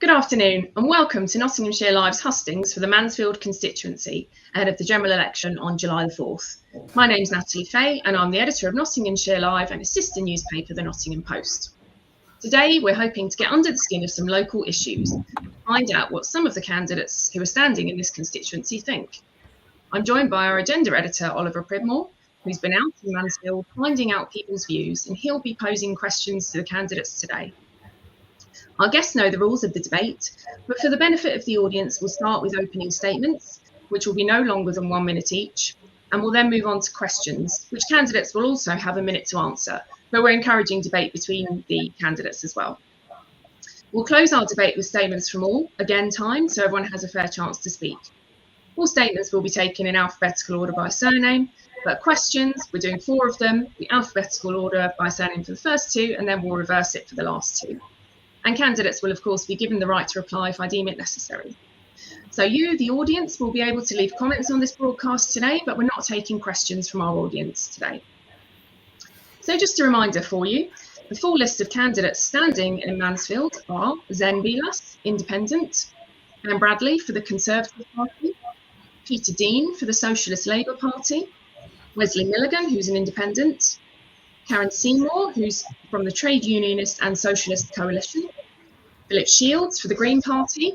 Good afternoon and welcome to Nottinghamshire Live's hustings for the Mansfield constituency ahead of the general election on July the 4th. My name's Natalie Fay and I'm the editor of Nottinghamshire Live and a sister newspaper, the Nottingham Post. Today we're hoping to get under the skin of some local issues and find out what some of the candidates who are standing in this constituency think. I'm joined by our agenda editor, Oliver Pridmore, who's been out in Mansfield finding out people's views, and he'll be posing questions to the candidates today. Our guests know the rules of the debate, but for the benefit of the audience, we'll start with opening statements, which will be no longer than 1 minute each, and we'll then move on to questions, which candidates will also have a minute to answer, but we're encouraging debate between the candidates as well. We'll close our debate with statements from all, again timed, so everyone has a fair chance to speak. All statements will be taken in alphabetical order by surname, but questions, we're doing 4 of them, the alphabetical order by surname for the first 2, and then we'll reverse it for the last 2. And candidates will, of course, be given the right to reply if I deem it necessary. So you, the audience, will be able to leave comments on this broadcast today, but we're not taking questions from our audience today. So just a reminder for you, the full list of candidates standing in Mansfield are Zen Bilas, Independent, Anne Bradley for the Conservative Party, Peter Dean for the Socialist Labour Party, Wesley Milligan, who's an Independent, Karen Seymour, who's from the Trade Unionist and Socialist Coalition, Philip Shields for the Green Party,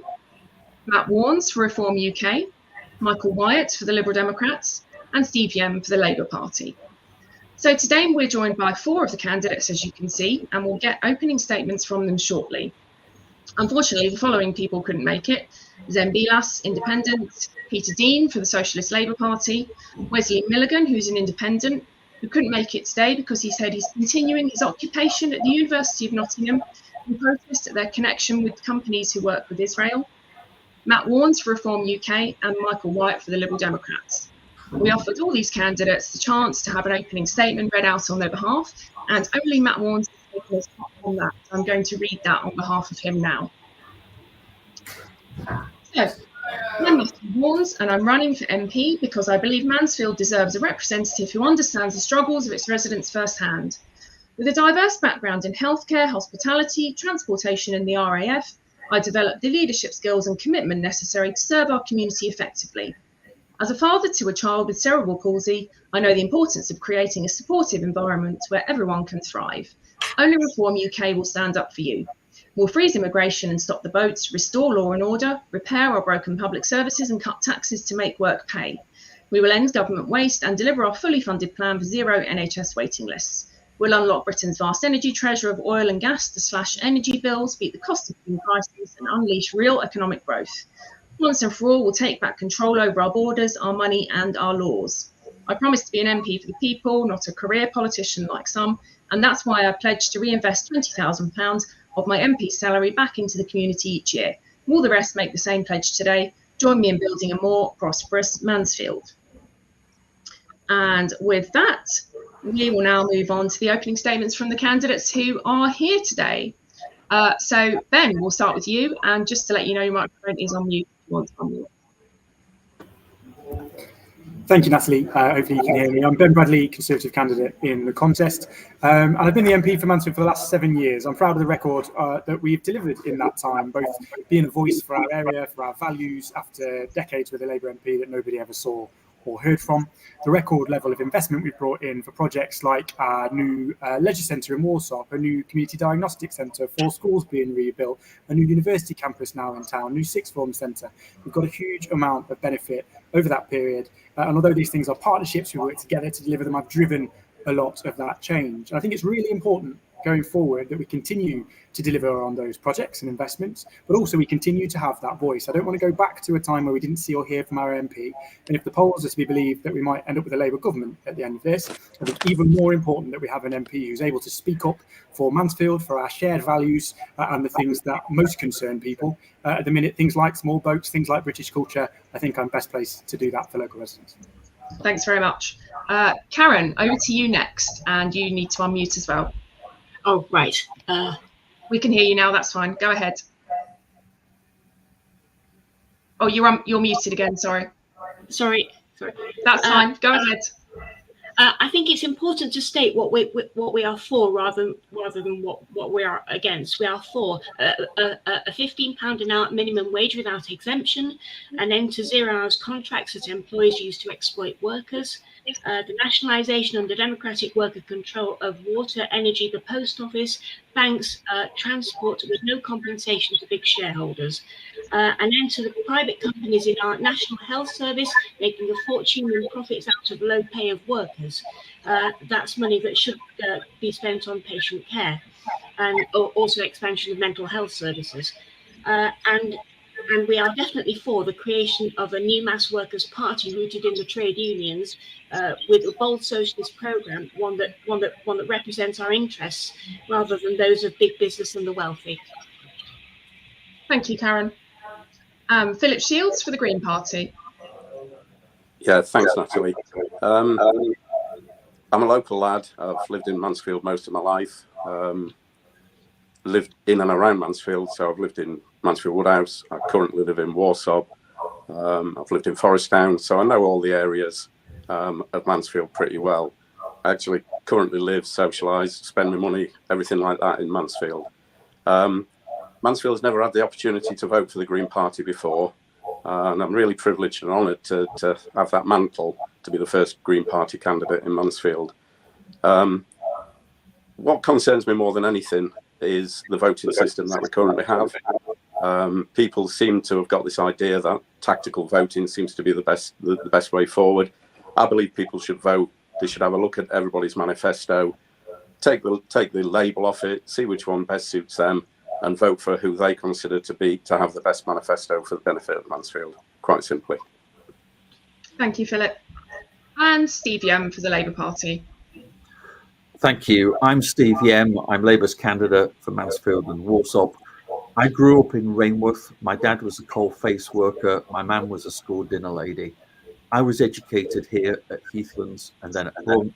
Matt Warnes for Reform UK, Michael Wyatt for the Liberal Democrats, and Steve Yem for the Labour Party. So today we're joined by 4 of the candidates, as you can see, and we'll get opening statements from them shortly. Unfortunately, the following people couldn't make it: Zen Bilas, Independent, Peter Dean for the Socialist Labour Party, Wesley Milligan, who's an Independent, who couldn't make it today because he said he's continuing his occupation at the University of Nottingham in protest at their connection with companies who work with Israel, Matt Warnes for Reform UK, and Michael Wyatt for the Liberal Democrats. We offered all these candidates the chance to have an opening statement read out on their behalf, and only Matt Warnes has taken his part on that. So I'm going to read that on behalf of him now. So, I'm Matthew Warnes and I'm running for MP because I believe Mansfield deserves a representative who understands the struggles of its residents firsthand. With a diverse background in healthcare, hospitality, transportation and the RAF, I developed the leadership skills and commitment necessary to serve our community effectively. As a father to a child with cerebral palsy, I know the importance of creating a supportive environment where everyone can thrive. Only Reform UK will stand up for you. We'll freeze immigration and stop the boats, restore law and order, repair our broken public services and cut taxes to make work pay. We will end government waste and deliver our fully funded plan for zero NHS waiting lists. We'll unlock Britain's vast energy treasure of oil and gas to slash energy bills, beat the cost of living crisis and unleash real economic growth. Once and for all, we'll take back control over our borders, our money and our laws. I promise to be an MP for the people, not a career politician like some, and that's why I pledge to reinvest £20,000 of my MP salary back into the community each year. Will the rest make the same pledge today? Join me in building a more prosperous Mansfield. And with that, we will now move on to the opening statements from the candidates who are here today. So Ben, we'll start with you, and just to let you know, your microphone is on mute if you want to unmute. Thank you, Natalie. Hopefully you can hear me. I'm Ben Bradley, Conservative candidate in the contest, and I've been the MP for Mansfield for the last 7 years. I'm proud of the record that we've delivered in that time, both being a voice for our area, for our values, after decades with a Labour MP that nobody ever saw or heard from. The record level of investment we've brought in for projects like our new leisure centre in Warsaw, a new community diagnostic centre, 4 schools being rebuilt, a new university campus now in town, new sixth form centre. We've got a huge amount of benefit over that period. And although these things are partnerships, we work together to deliver them, I've driven a lot of that change. And I think it's really important going forward that we continue to deliver on those projects and investments, but also we continue to have that voice. I don't want to go back to a time where we didn't see or hear from our MP. And if the polls are to be believed that we might end up with a Labour government at the end of this, I think even more important that we have an MP who's able to speak up for Mansfield, for our shared values and the things that most concern people. At the minute, things like small boats, things like British culture, I think I'm best placed to do that for local residents. Thanks very much. Karen, over to you next, and you need to unmute as well. Oh, right. We can hear you now, that's fine. Go ahead. Oh, you're muted again, sorry. Sorry. That's fine, go ahead. I think it's important to state what we are for rather than what we are against. We are for a £15 an hour minimum wage without exemption, an end to 0 hours contracts that employers use to exploit workers, the nationalisation under democratic worker control of water, energy, the post office, banks, transport with no compensation to big shareholders, an end to the private companies in our National Health Service making a fortune and profits out of low pay of workers. That's money that should be spent on patient care, and also expansion of mental health services. And we are definitely for the creation of a new mass workers' party rooted in the trade unions, with a bold socialist programme, one that represents our interests rather than those of big business and the wealthy. Thank you, Karen. Philip Shields for the Green Party. Yeah, thanks, Natalie. I'm a local lad. I've lived in Mansfield most of my life. Lived in and around Mansfield, so I've lived in Mansfield Woodhouse. I currently live in Warsaw. I've lived in Forest Town, so I know all the areas of Mansfield pretty well. I actually currently live, socialise, spend my money, everything like that in Mansfield. Mansfield has never had the opportunity to vote for the Green Party before, and I'm really privileged and honoured to have that mantle to be the first Green Party candidate in Mansfield. What concerns me more than anything is the voting system that we currently have. People seem to have got this idea that tactical voting seems to be the best way forward. I believe people should vote. They should have a look at everybody's manifesto, take the label off it, see which one best suits them, and vote for who they consider to have the best manifesto for the benefit of Mansfield, quite simply. Thank you, Philip. And Steve Yem for the Labour Party. Thank you. I'm Steve Yem. I'm Labour's candidate for Mansfield and Warsaw. I grew up in Rainworth. My dad was a coal-face worker. My mum was a school dinner lady. I was educated here at Heathlands and then at home.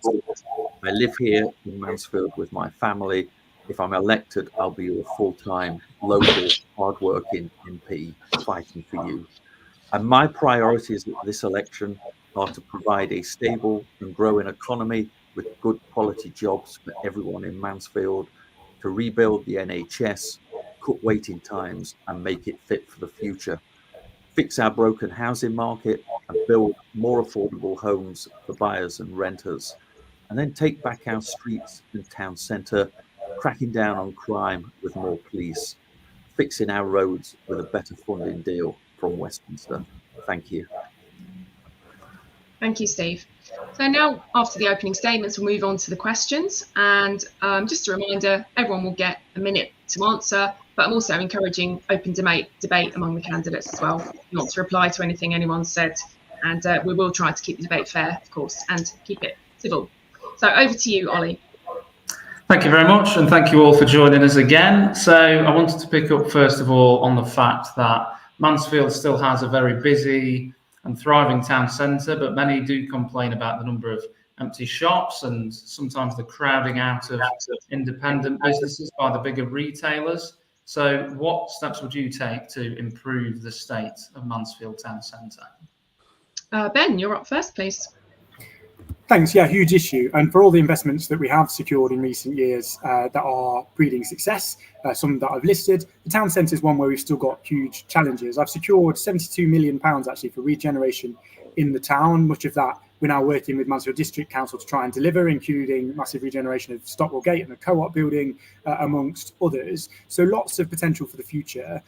I live here in Mansfield with my family. If I'm elected, I'll be a full-time, local, hard-working MP fighting for you. And my priorities at this election are to provide a stable and growing economy with good quality jobs for everyone in Mansfield, to rebuild the NHS, cut waiting times and make it fit for the future, fix our broken housing market and build more affordable homes for buyers and renters, and then take back our streets and town centre, cracking down on crime with more police, fixing our roads with a better funding deal from Westminster. Thank you. Thank you, Steve. So now, after the opening statements, we'll move on to the questions. And just a reminder, everyone will get a minute to answer, but I'm also encouraging open debate among the candidates as well. If you want to reply to anything anyone said, and we will try to keep the debate fair, of course, and keep it civil. So over to you, Ollie. Thank you very much, and thank you all for joining us again. So I wanted to pick up, first of all, on the fact that Mansfield still has a very busy and thriving town centre, but many do complain about the number of empty shops and sometimes the crowding out of independent businesses by the bigger retailers. So what steps would you take to improve the state of Mansfield town centre? Ben, you're up first, please. Thanks. Yeah, huge issue. And for all the investments that we have secured in recent years that are breeding success, some that I've listed, the town centre is one where we've still got huge challenges. I've secured £72 million actually for regeneration in the town. Much of that we're now working with Mansfield District Council to try and deliver, including massive regeneration of Stockwell Gate and the co-op building, amongst others. So lots of potential for the future.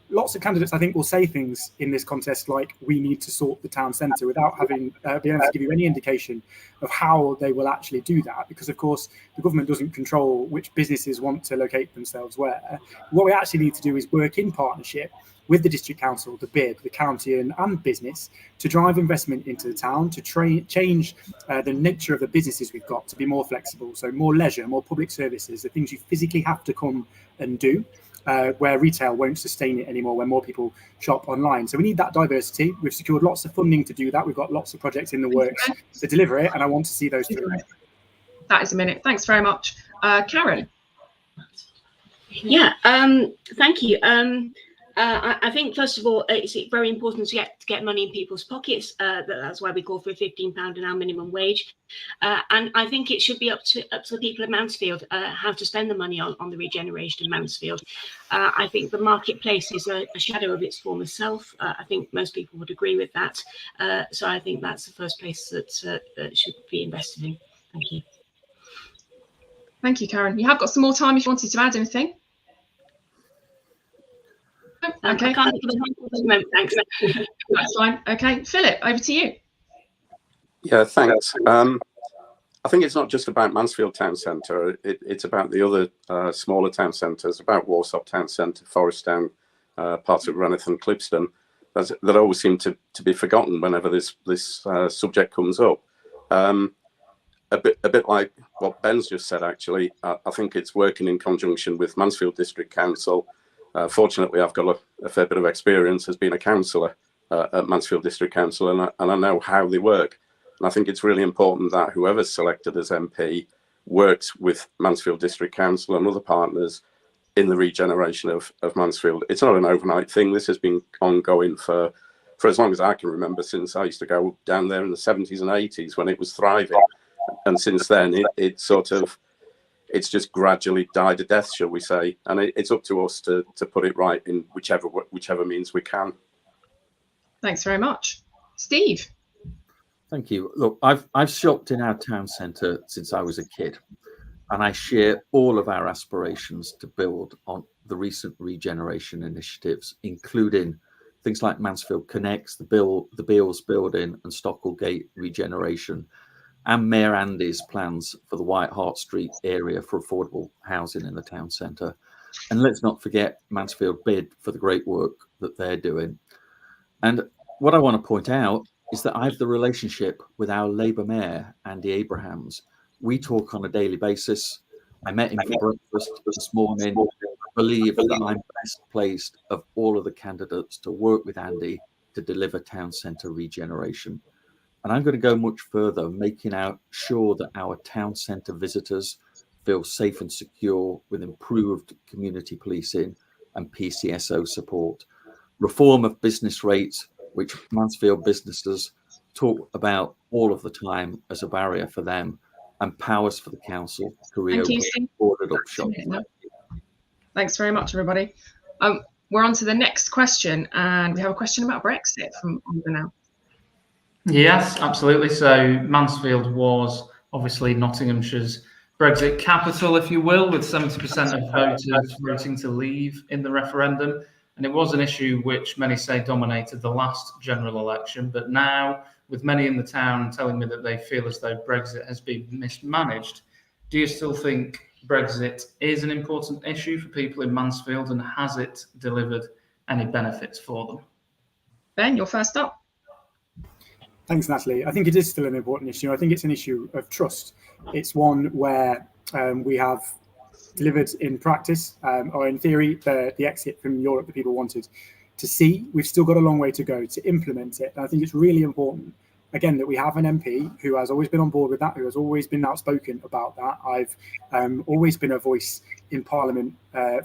Lots of candidates, I think, will say things in this contest like we need to sort the town centre without having being able to give you any indication of how they will actually do that, because of course the government doesn't control which businesses want to locate themselves where. What we actually need to do is work in partnership with the district council, the BID, the county and business to drive investment into the town, to change the nature of the businesses we've got to be more flexible, so more leisure, more public services, the things you physically have to come and do. Where retail won't sustain it anymore, when more people shop online. So we need that diversity. We've secured lots of funding to do that. We've got lots of projects in the works to deliver it, and I want to see those through. That is a minute. Thanks very much. Karen? Yeah, thank you. I think, first of all, it's very important to get money in people's pockets. That's why we call for a £15 an hour minimum wage. And I think it should be up to the people of Mansfield how to spend the money on the regeneration of Mansfield. I think the marketplace is a shadow of its former self. I think most people would agree with that. So I think that's the first place that should be invested in. Thank you. Thank you, Karen. You have got some more time if you wanted to add anything. Okay. I can't think of anything at the moment, thanks. That's fine. Okay, Philip, over to you. Yeah, thanks. I think it's not just about Mansfield Town Centre. It's about the other smaller town centres, about Warsop Town Centre, Forest Town, parts of Reneth and Clipston, that always seem to be forgotten whenever this subject comes up. A bit like what Ben's just said, actually. I think it's working in conjunction with Mansfield District Council. Fortunately, I've got a fair bit of experience as being a councillor at Mansfield District Council, and I know how they work. And I think it's really important that whoever's selected as MP works with Mansfield District Council and other partners in the regeneration of Mansfield. It's not an overnight thing. This has been ongoing for as long as I can remember, since I used to go down there in the 70s and 80s when it was thriving. And since then, it's just gradually died a death, shall we say? And it's up to us to put it right in whichever means we can. Thanks very much, Steve. Thank you. Look, I've shopped in our town centre since I was a kid, and I share all of our aspirations to build on the recent regeneration initiatives, including things like Mansfield Connects, the Beals building, and Stockwell Gate regeneration, and Mayor Andy's plans for the White Hart Street area for affordable housing in the town centre. And let's not forget Mansfield Bid for the great work that they're doing. And what I want to point out is that I have the relationship with our Labour Mayor, Andy Abrahams. We talk on a daily basis. I met him for breakfast this morning. I believe that I'm best placed of all of the candidates to work with Andy to deliver town centre regeneration. And I'm going to go much further, making sure that our town centre visitors feel safe and secure with improved community policing and PCSO support. Reform of business rates, which Mansfield businesses talk about all of the time as a barrier for them, and powers for the council to reopen boarded up shops. Thanks very much, everybody. We're on to the next question, and we have a question about Brexit from Oliver now. Yes, absolutely. So Mansfield was obviously Nottinghamshire's Brexit capital, if you will, with 70% of voters voting to leave in the referendum. And it was an issue which many say dominated the last general election. But now, with many in the town telling me that they feel as though Brexit has been mismanaged, do you still think Brexit is an important issue for people in Mansfield, and has it delivered any benefits for them? Ben, you're first up. Thanks, Natalie. I think it is still an important issue. I think it's an issue of trust. It's one where we have delivered in practice, or in theory, the exit from Europe that people wanted to see. We've still got a long way to go to implement it. And I think it's really important, again, that we have an MP who has always been on board with that, who has always been outspoken about that. I've always been a voice in Parliament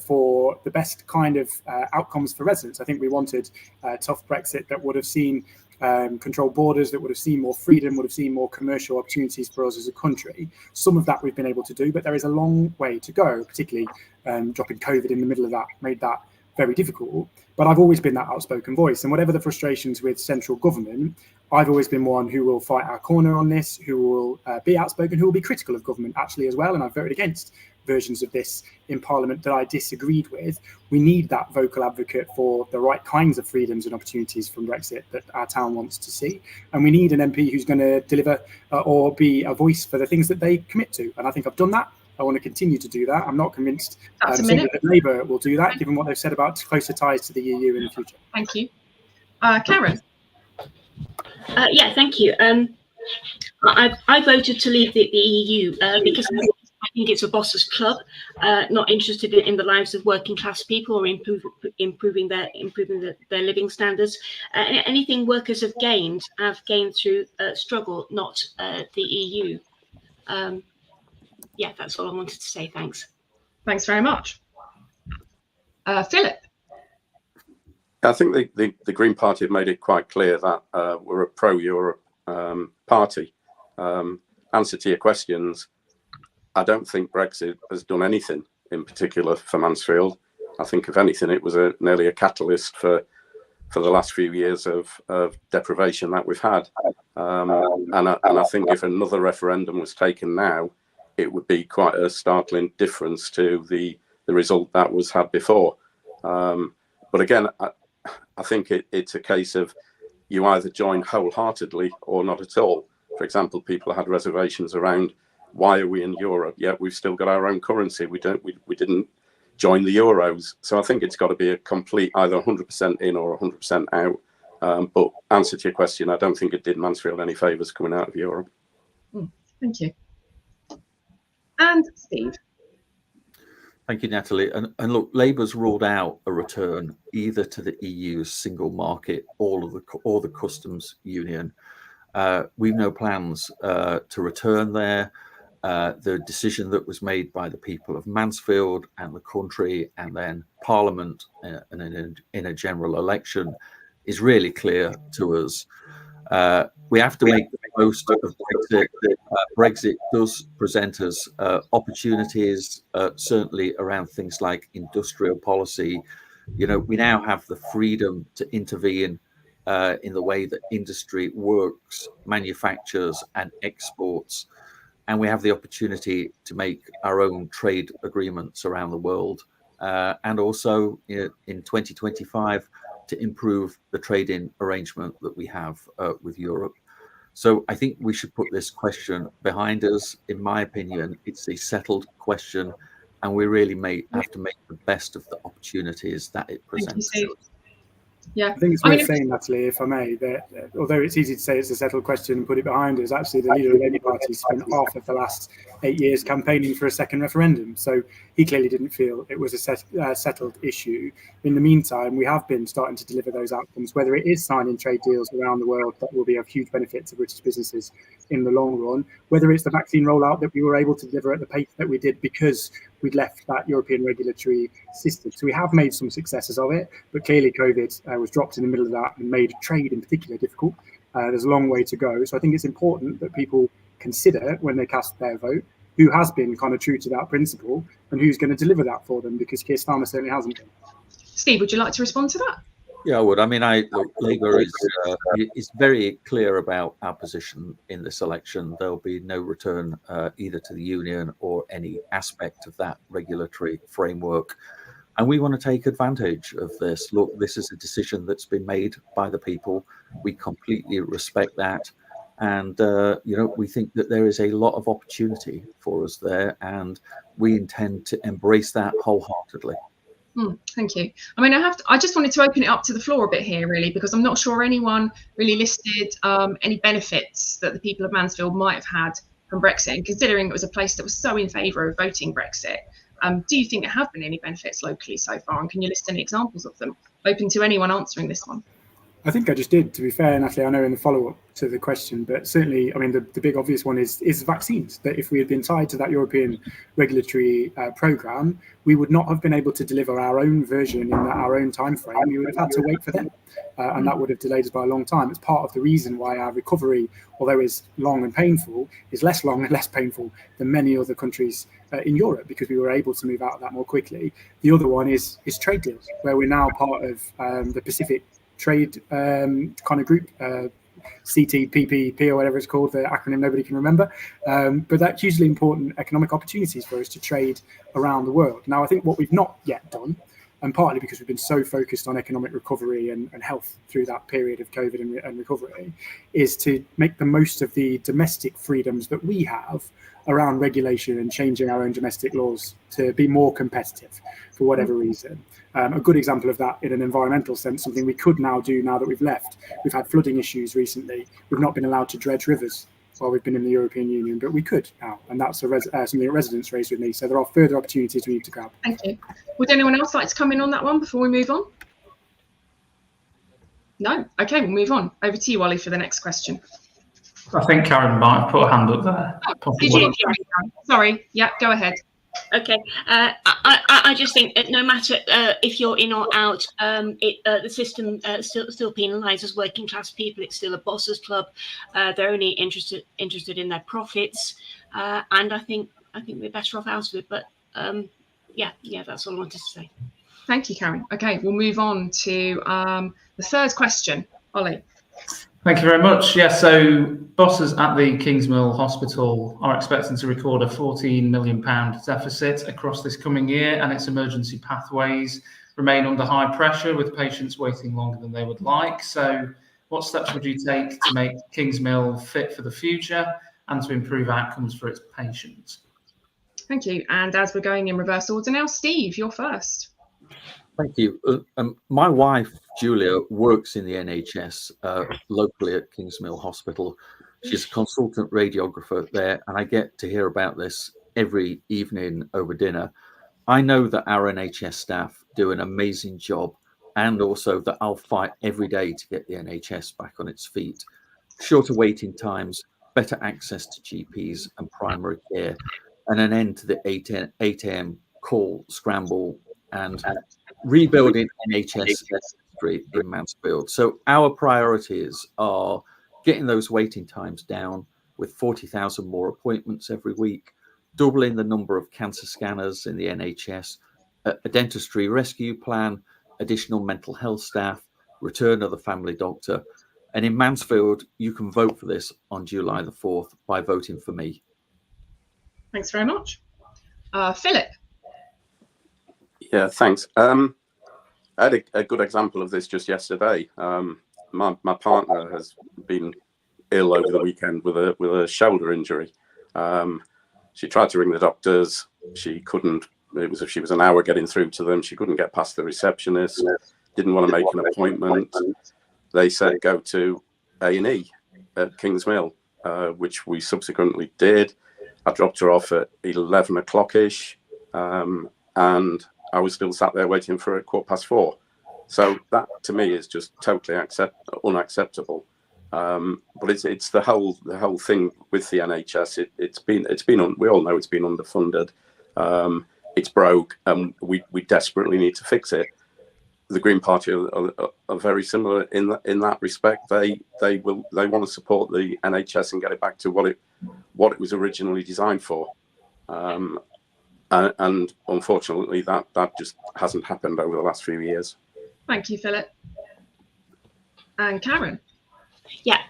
for the best kind of outcomes for residents. I think we wanted a tough Brexit that would have seen controlled borders, that would have seen more freedom, would have seen more commercial opportunities for us as a country. Some of that we've been able to do, but there is a long way to go, particularly dropping COVID in the middle of that made that very difficult. But I've always been that outspoken voice, and whatever the frustrations with central government, I've always been one who will fight our corner on this, who will be outspoken, who will be critical of government actually as well, and I've voted against versions of this in Parliament that I disagreed with. We need that vocal advocate for the right kinds of freedoms and opportunities from Brexit that our town wants to see. And we need an MP who's going to deliver or be a voice for the things that they commit to. And I think I've done that. I want to continue to do that. I'm not convinced that Labour will do that, given what they've said about closer ties to the EU in the future. Thank you. Karen? Yeah, thank you. I voted to leave the EU because I think it's a boss's club, not interested in the lives of working class people or improving their living standards. Anything workers have gained through struggle, not the EU. Yeah, that's all I wanted to say. Thanks. Thanks very much. Philip? I think the Green Party have made it quite clear that we're a pro-Europe party. Answer to your questions, I don't think Brexit has done anything in particular for Mansfield. I think, if anything, it was nearly a catalyst for the last few years of deprivation that we've had. And I think if another referendum was taken now, it would be quite a startling difference to the result that was had before. But again, I think it's a case of you either join wholeheartedly or not at all. For example, people had reservations around, why are we in Europe? Yet we've still got our own currency. We didn't join the Euros. So I think it's got to be a complete either 100% in or 100% out. But answer to your question, I don't think it did Mansfield any favours coming out of Europe. Thank you. And Steve. Thank you, Natalie. And look, Labour's ruled out a return either to the EU's single market or the customs union. We've no plans to return there. The decision that was made by the people of Mansfield and the country and then Parliament in a general election is really clear to us. We have to make the most of Brexit. Brexit does present us opportunities, certainly around things like industrial policy. We now have the freedom to intervene in the way that industry works, manufactures and exports. And we have the opportunity to make our own trade agreements around the world. And also in 2025, to improve the trading arrangement that we have with Europe. So I think we should put this question behind us. In my opinion, it's a settled question, and we really have to make the best of the opportunities that it presents. Yeah, I think it's worth saying, Natalie, if I may, that although it's easy to say it's a settled question and put it behind us, actually the leader of the Labour Party spent half of the last 8 years campaigning for a second referendum. So he clearly didn't feel it was a settled issue. In the meantime, we have been starting to deliver those outcomes, whether it is signing trade deals around the world that will be of huge benefit to British businesses in the long run, whether it's the vaccine rollout that we were able to deliver at the pace that we did because we'd left that European regulatory system. So we have made some successes of it, but clearly COVID was dropped in the middle of that and made trade in particular difficult. There's a long way to go. So I think it's important that people consider when they cast their vote who has been kind of true to that principle and who's going to deliver that for them, because Keir Starmer certainly hasn't been. Steve, would you like to respond to that? Yeah, I would. I mean, look, Labour is very clear about our position in this election. There'll be no return either to the union or any aspect of that regulatory framework. And we want to take advantage of this. Look, this is a decision that's been made by the people. We completely respect that. And, we think that there is a lot of opportunity for us there, and we intend to embrace that wholeheartedly. Thank you. I mean, I just wanted to open it up to the floor a bit here, really, because I'm not sure anyone really listed any benefits that the people of Mansfield might have had from Brexit. And considering it was a place that was so in favour of voting Brexit, do you think there have been any benefits locally so far? And can you list any examples of them? Open to anyone answering this one. I think I just did, to be fair, Natalie. I know in the follow-up to the question, but certainly, I mean, the big obvious one is vaccines. That if we had been tied to that European regulatory programme, we would not have been able to deliver our own version in our own time frame. We would have had to wait for them, and that would have delayed us by a long time. It's part of the reason why our recovery, although is long and painful, is less long and less painful than many other countries in Europe, because we were able to move out of that more quickly. The other one is trade deals, where we're now part of the Pacific Trade kind of group, CTPPP or whatever it's called, the acronym nobody can remember. But that's hugely important economic opportunities for us to trade around the world. Now, I think what we've not yet done, and partly because we've been so focused on economic recovery and health through that period of COVID and recovery, is to make the most of the domestic freedoms that we have around regulation and changing our own domestic laws to be more competitive for whatever reason. A good example of that in an environmental sense, something we could now do now that we've left. We've had flooding issues recently. We've not been allowed to dredge rivers while we've been in the European Union, but we could now. And that's something that residents raised with me. So there are further opportunities we need to grab. Thank you. Would anyone else like to come in on that one before we move on? No? Okay, we'll move on. Over to you, Ollie, for the next question. I think Karen might have put a hand up there. Oh, did you? Sorry. Yeah, go ahead. Okay, I just think that no matter if you're in or out, the system still penalises working class people. It's still a bosses club. They're only interested in their profits, and I think we're better off out of it. But yeah, that's all I wanted to say. Thank you, Karen. Okay, we'll move on to the third question. Ollie. Thank you very much. Yeah, so bosses at the Kingsmill Hospital are expecting to record a £14 million deficit across this coming year, and its emergency pathways remain under high pressure with patients waiting longer than they would like. So what steps would you take to make Kingsmill fit for the future and to improve outcomes for its patients? Thank you. And as we're going in reverse order now, Steve, you're first. Thank you. My wife, Julia, works in the NHS locally at Kingsmill Hospital. She's a consultant radiographer there, and I get to hear about this every evening over dinner. I know that our NHS staff do an amazing job, and also that I'll fight every day to get the NHS back on its feet. Shorter waiting times, better access to GPs and primary care, and an end to the 8 a.m. call scramble and rebuilding NHS industry in Mansfield. So our priorities are getting those waiting times down with 40,000 more appointments every week, doubling the number of cancer scanners in the NHS, a dentistry rescue plan, additional mental health staff, return of the family doctor. And in Mansfield, you can vote for this on July the 4th by voting for me. Thanks very much. Philip. Yeah, thanks. I had a good example of this just yesterday. My partner has been ill over the weekend with a shoulder injury. She tried to ring the doctors. She couldn't. She was an hour getting through to them. She couldn't get past the receptionist. Didn't want to make an appointment. They said go to A&E at Kingsmill, which we subsequently did. I dropped her off at 11 o'clock-ish, and I was still sat there waiting for 4:15. So that to me is just totally unacceptable. But it's the whole thing with the NHS. We all know it's been underfunded. It's broke, and we desperately need to fix it. The Green Party are very similar in that respect. They want to support the NHS and get it back to what it was originally designed for. And unfortunately, that just hasn't happened over the last few years. Thank you, Philip. And Karen. Yeah.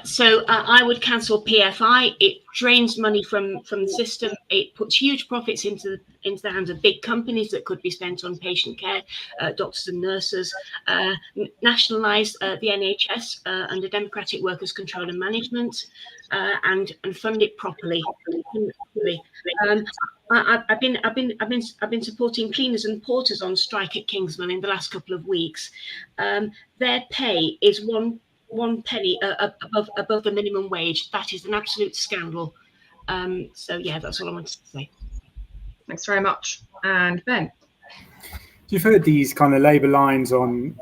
So I would cancel PFI. It drains money from the system. It puts huge profits into the hands of big companies that could be spent on patient care, doctors and nurses. Nationalise the NHS under democratic workers' control and management, and fund it properly. I've been supporting cleaners and porters on strike at Kingsmill in the last couple of weeks. Their pay is one penny above the minimum wage. That is an absolute scandal. So yeah, that's all I wanted to say. Thanks very much. And Ben. You've heard these kind of Labour lines on,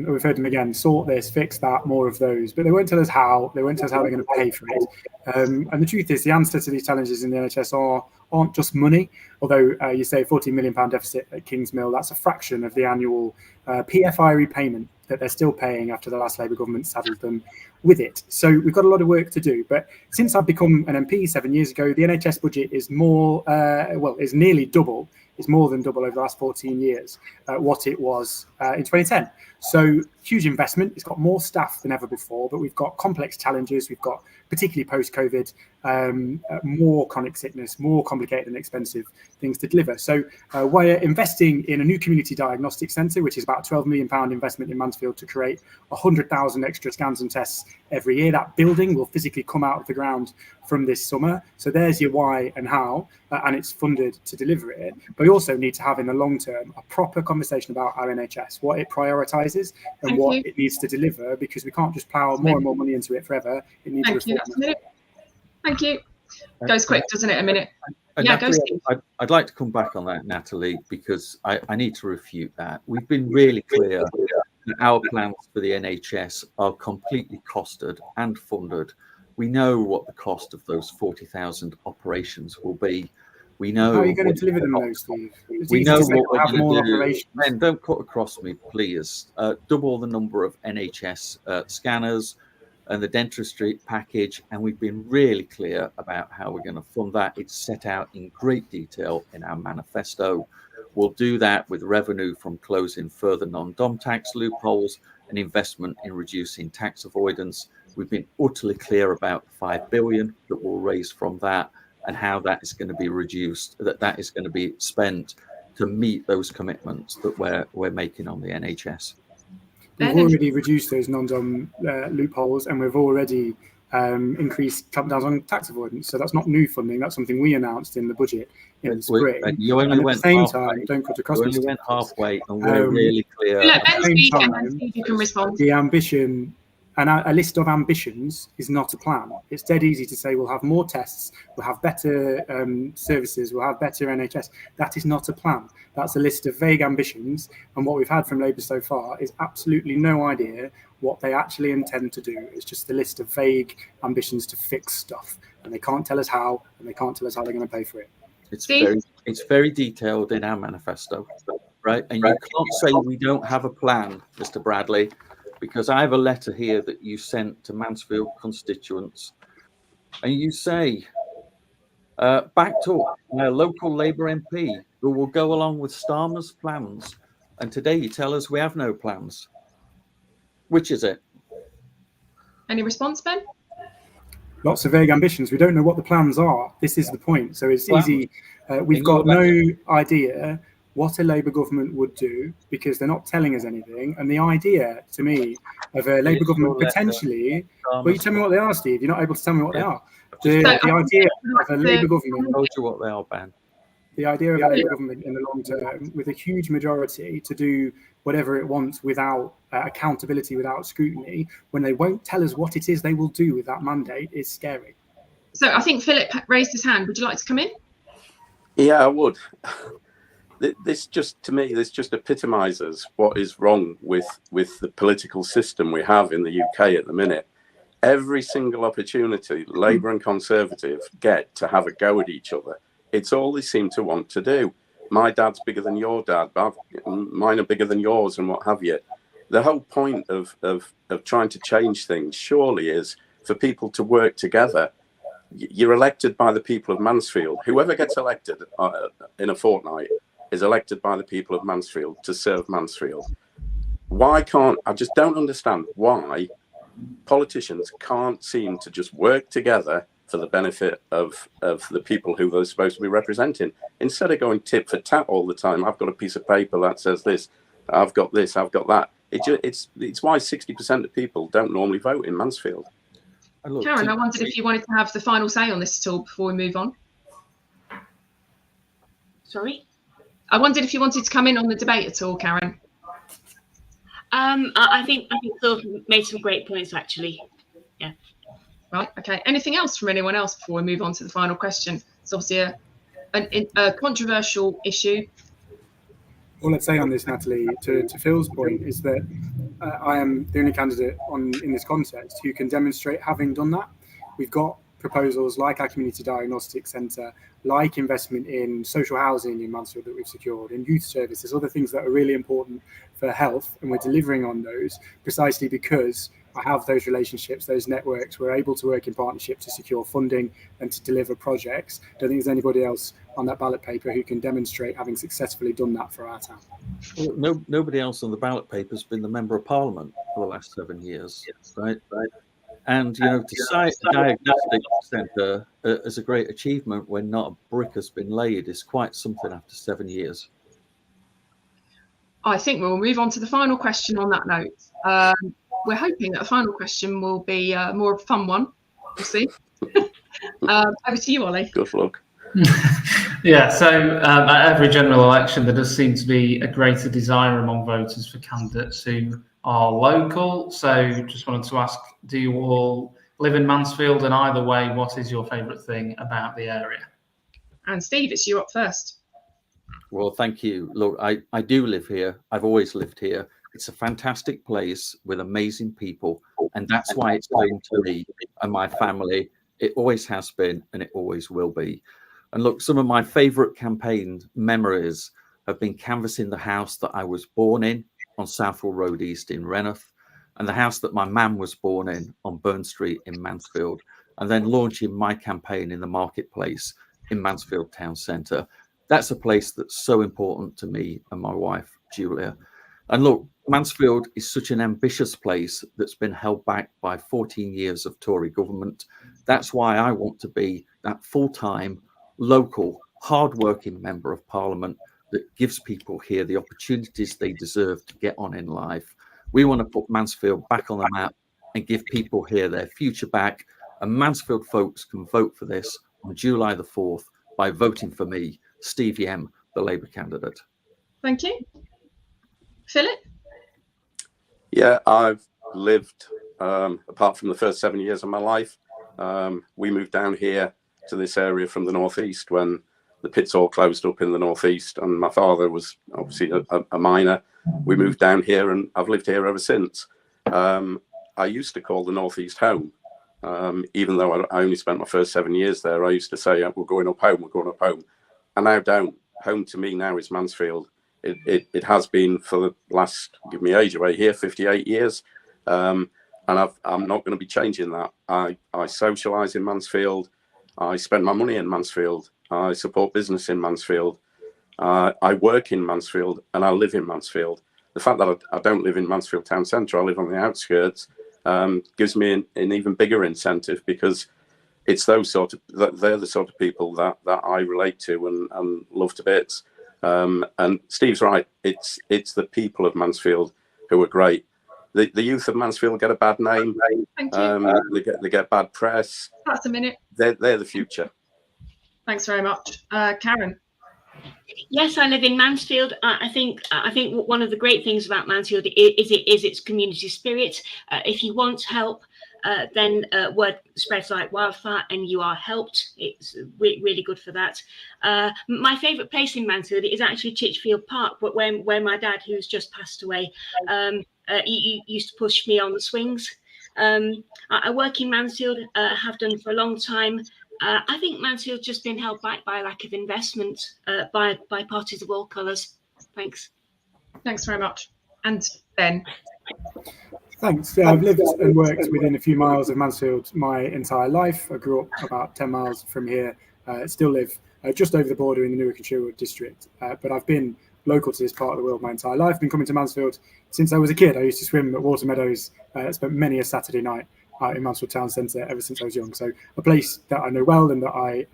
we've heard them again, sort this, fix that, more of those, but they won't tell us how. They won't tell us how they're going to pay for it. And the truth is, the answer to these challenges in the NHS aren't just money, although you say £14 million deficit at Kingsmill, that's a fraction of the annual PFI repayment that they're still paying after the last Labour government saddled them with it. So we've got a lot of work to do. But since I've become an MP 7 years ago, the NHS budget is is nearly double. It's more than double over the last 14 years what it was in 2010. So huge investment. It's got more staff than ever before, but we've got complex challenges. We've got, particularly post-COVID, more chronic sickness, more complicated and expensive things to deliver. So we're investing in a new community diagnostic centre, which is about £12 million investment in Mansfield to create 100,000 extra scans and tests every year. That building will physically come out of the ground from this summer. So there's your why and how, and it's funded to deliver it. But we also need to have in the long term a proper conversation about our NHS, what it prioritises and what it needs to deliver, because we can't just plough more and more money into it forever. It needs to reform. Thank you. Goes quick, doesn't it? A minute. Yeah, Natalie, I'd like to come back on that, Natalie, because I need to refute that. We've been really clear that our plans for the NHS are completely costed and funded. We know what the cost of those 40,000 operations will be. We know. How are you going to deliver them, though, Steve? We know what we're have more going to do. operations. Ben, don't cut across me, please. Double the number of NHS scanners and the dentistry package, and we've been really clear about how we're going to fund that. It's set out in great detail in our manifesto. We'll do that with revenue from closing further non-dom tax loopholes and investment in reducing tax avoidance. We've been utterly clear about 5 billion that we'll raise from that and how that is going to be reduced, that is going to be spent to meet those commitments that we're making on the NHS. We've already reduced those non-dom loopholes, and we've already increased clampdowns on tax avoidance. So that's not new funding. That's something we announced in the budget in the spring. You only went halfway. Don't cut across. You only went halfway, and we're really clear. Let Ben speak, and then Steve, you can respond. The ambition. And a list of ambitions is not a plan. It's dead easy to say we'll have more tests, we'll have better services, we'll have better NHS. That is not a plan. That's a list of vague ambitions. And what we've had from Labour so far is absolutely no idea what they actually intend to do. It's just a list of vague ambitions to fix stuff. And they can't tell us how, and they can't tell us how they're going to pay for it. It's very detailed in our manifesto, right? And you can't say we don't have a plan, Mr. Bradley, because I have a letter here that you sent to Mansfield constituents, and you say, backed up by a local Labour MP who will go along with Starmer's plans, and today you tell us we have no plans. Which is it? Any response, Ben? Lots of vague ambitions. We don't know what the plans are. This is the point. So it's easy. We've got no idea what a Labour government would do because they're not telling us anything. And the idea, to me, of a Labour government potentially, well, you tell me what they are, Steve. You're not able to tell me what they are. The idea of a Labour government. I told you what they are, Ben. The idea of a Labour government in the long term, with a huge majority to do whatever it wants without accountability, without scrutiny, when they won't tell us what it is they will do with that mandate, is scary. So I think Philip raised his hand. Would you like to come in? Yeah, I would. This just, to me, this just epitomises what is wrong with the political system we have in the UK at the minute. Every single opportunity Labour and Conservative get to have a go at each other, it's all they seem to want to do. My dad's bigger than your dad, mine are bigger than yours, and what have you. The whole point of trying to change things surely is for people to work together. You're elected by the people of Mansfield. Whoever gets elected in a fortnight is elected by the people of Mansfield to serve Mansfield. Why can't, I just don't understand why politicians can't seem to just work together for the benefit of the people who they're supposed to be representing, instead of going tit for tat all the time. I've got a piece of paper that says this, I've got this, I've got that. It's why 60% of people don't normally vote in Mansfield. Karen, I wondered if you wanted to have the final say on this at all before we move on. Sorry? I wondered if you wanted to come in on the debate at all, Karen. I think Phil made some great points, actually. Yeah. Right. Okay. Anything else from anyone else before we move on to the final question? It's obviously a controversial issue. All I'd say on this, Natalie, to Phil's point, is that I am the only candidate in this context who can demonstrate having done that. We've got proposals like our community diagnostic centre, like investment in social housing in Mansfield that we've secured, in youth services, other things that are really important for health, and we're delivering on those precisely because I have those relationships, those networks. We're able to work in partnership to secure funding and to deliver projects. I don't think there's anybody else on that ballot paper who can demonstrate having successfully done that for our town. Well, nobody else on the ballot paper has been the Member of Parliament for the last 7 years, right? And, you know, to cite the diagnostic centre as a great achievement when not a brick has been laid is quite something after 7 years. I think we'll move on to the final question on that note. We're hoping that the final question will be more of a fun one. We'll see. Over to you, Ollie. Good luck. Yeah, so at every general election, there does seem to be a greater desire among voters for candidates who are local. So just wanted to ask, do you all live in Mansfield? And either way, what is your favourite thing about the area? And Steve, it's you up first. Well, thank you. Look, I do live here. I've always lived here. It's a fantastic place with amazing people. And that's why it's home to me and my family. It always has been and it always will be. And look, some of my favourite campaign memories have been canvassing the house that I was born in on Southwell Road East in Reneth, and the house that my man was born in on Burn Street in Mansfield, and then launching my campaign in the marketplace in Mansfield Town Centre. That's a place that's so important to me and my wife, Julia. And look, Mansfield is such an ambitious place that's been held back by 14 years of Tory government. That's why I want to be that full-time, local, hard-working member of Parliament that gives people here the opportunities they deserve to get on in life. We want to put Mansfield back on the map and give people here their future back. And Mansfield folks can vote for this on July the 4th by voting for me, Steve Yem, the Labour candidate. Thank you. Philip? Yeah, I've lived, apart from the first 7 years of my life, we moved down here to this area from the northeast when the pits all closed up in the northeast, and my father was obviously a miner. We moved down here and I've lived here ever since. I used to call the northeast home. Even though I only spent my first 7 years there, I used to say, we're going up home, we're going up home. And now don't. Home to me now is Mansfield. It has been for the last, give me age away here, 58 years. And I'm not going to be changing that. I socialise in Mansfield. I spend my money in Mansfield. I support business in Mansfield. I work in Mansfield and I live in Mansfield. The fact that I don't live in Mansfield town centre, I live on the outskirts, gives me an even bigger incentive, because it's they're the sort of people that I relate to and love to bits. And Steve's right. It's the people of Mansfield who are great. The youth of Mansfield get a bad name. Thank you. They get bad press. That's a minute. They're the future. Thanks very much. Karen? Yes, I live in Mansfield. I think one of the great things about Mansfield is its community spirit. If you want help, then word spreads like wildfire and you are helped. It's really good for that. My favourite place in Mansfield is actually Titchfield Park, but where my dad, who's just passed away, he used to push me on the swings. I work in Mansfield, have done for a long time. I think Mansfield's just been held back by a lack of investment by parties of all colours. Thanks. Thanks very much. And Ben? Thanks. Yeah, I've lived and worked within a few miles of Mansfield my entire life. I grew up about 10 miles from here. Still live just over the border in the Nottinghamshire district. But I've been local to this part of the world my entire life. I've been coming to Mansfield since I was a kid. I used to swim at Water Meadows. Spent many a Saturday night in Mansfield Town Centre ever since I was young. So a place that I know well and that I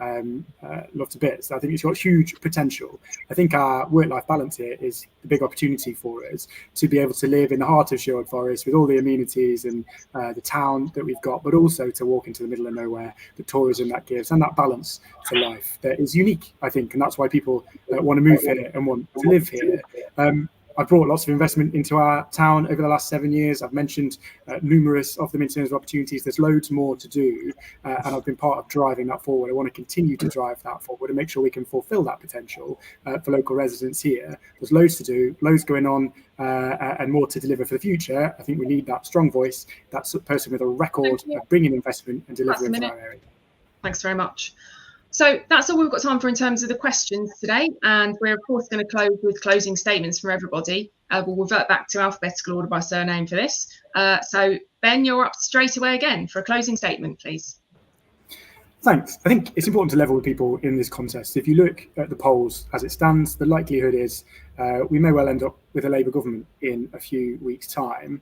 love to bits. I think it's got huge potential. I think our work-life balance here is the big opportunity for us to be able to live in the heart of Sherwood Forest with all the amenities and the town that we've got, but also to walk into the middle of nowhere, the tourism that gives, and that balance to life that is unique, I think. And that's why people want to move here and want to live here. I've brought lots of investment into our town over the last 7 years. I've mentioned numerous of them in terms of opportunities. There's loads more to do, and I've been part of driving that forward. I want to continue to drive that forward and make sure we can fulfil that potential for local residents here. There's loads to do, loads going on, and more to deliver for the future. I think we need that strong voice, that person with a record of bringing investment and delivering for our area. Thanks very much. So that's all we've got time for in terms of the questions today, and we're of course going to close with closing statements from everybody. We'll revert back to alphabetical order by surname for this. So Ben, you're up straight away again for a closing statement, please. Thanks. I think it's important to level with people in this contest. If you look at the polls as it stands, the likelihood is we may well end up with a Labour government in a few weeks' time.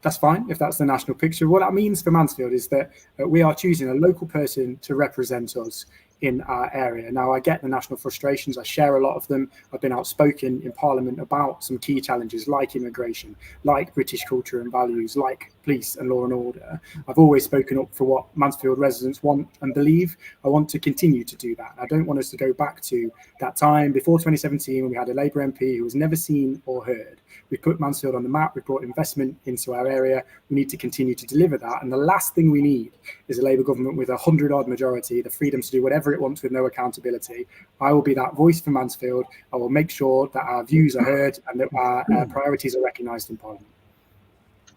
That's fine if that's the national picture. What that means for Mansfield is that we are choosing a local person to represent us in our area. Now, I get the national frustrations. I share a lot of them. I've been outspoken in Parliament about some key challenges like immigration, like British culture and values, like police and law and order. I've always spoken up for what Mansfield residents want and believe. I want to continue to do that. I don't want us to go back to that time before 2017 when we had a Labour MP who was never seen or heard. We've put Mansfield on the map. We've brought investment into our area. We need to continue to deliver that. And the last thing we need is a Labour government with 100-odd majority, the freedom to do whatever it wants with no accountability. I will be that voice for Mansfield. I will make sure that our views are heard and that our priorities are recognised in Parliament.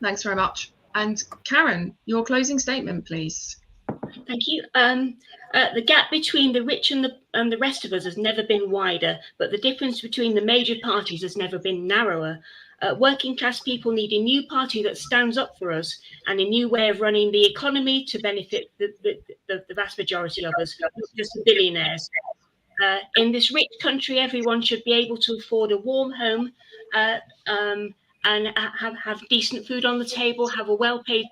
Thanks very much. And Karen, your closing statement, please. Thank you. The gap between the rich and the rest of us has never been wider, but the difference between the major parties has never been narrower. Working class people need a new party that stands up for us and a new way of running the economy to benefit the vast majority of us, not just the billionaires. In this rich country, everyone should be able to afford a warm home and have decent food on the table, have a well-paid,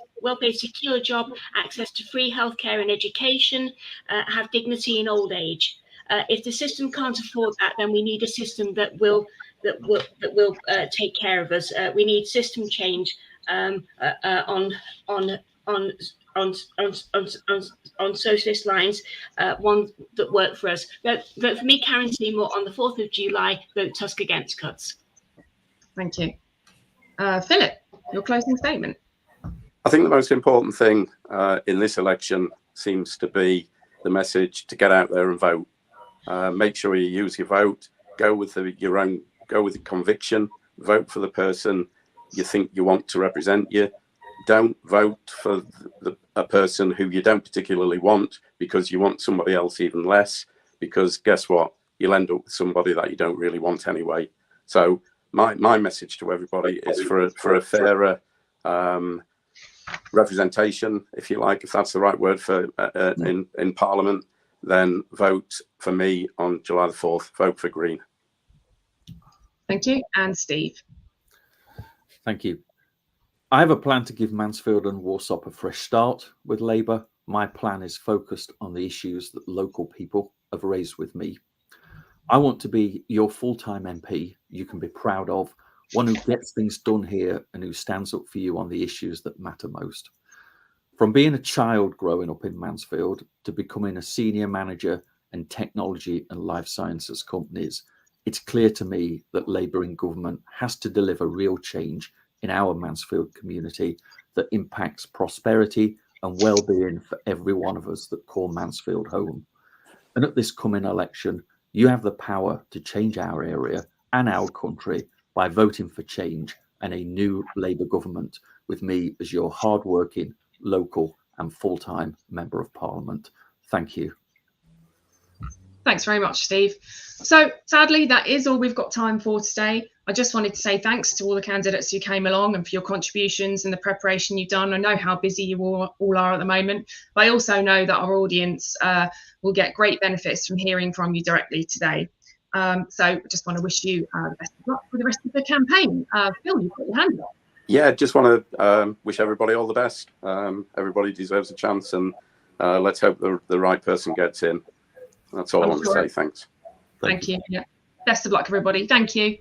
secure job, access to free healthcare and education, have dignity in old age. If the system can't afford that, then we need a system that will take care of us. We need system change on socialist lines, one that work for us. Vote for me, Karen Seymour, on the 4th of July. Vote Tusk against cuts. Thank you. Philip, your closing statement. I think the most important thing in this election seems to be the message to get out there and vote. Make sure you use your vote. Go with go with the conviction. Vote for the person you think you want to represent you. Don't vote for a person who you don't particularly want because you want somebody else even less. Because guess what? You'll end up with somebody that you don't really want anyway. So my message to everybody is for a fairer representation, if you like, if that's the right word for in Parliament, then vote for me on July the 4th. Vote for Green. Thank you. And Steve. Thank you. I have a plan to give Mansfield and Warsop a fresh start with Labour. My plan is focused on the issues that local people have raised with me. I want to be your full-time MP you can be proud of, one who gets things done here and who stands up for you on the issues that matter most. From being a child growing up in Mansfield to becoming a senior manager in technology and life sciences companies, it's clear to me that Labour in government has to deliver real change in our Mansfield community that impacts prosperity and well-being for every one of us that call Mansfield home. And at this coming election, you have the power to change our area and our country by voting for change and a new Labour government with me as your hard-working, local and full-time Member of Parliament. Thank you. Thanks very much, Steve. So sadly, that is all we've got time for today. I just wanted to say thanks to all the candidates who came along and for your contributions and the preparation you've done. I know how busy you all are at the moment, but I also know that our audience will get great benefits from hearing from you directly today. So I just want to wish you the best of luck for the rest of the campaign. Phil, you've got your hand up. Yeah, just want to wish everybody all the best. Everybody deserves a chance, and let's hope the right person gets in. That's all I want to say. Thanks. Thank you. Yeah. Best of luck, everybody. Thank you.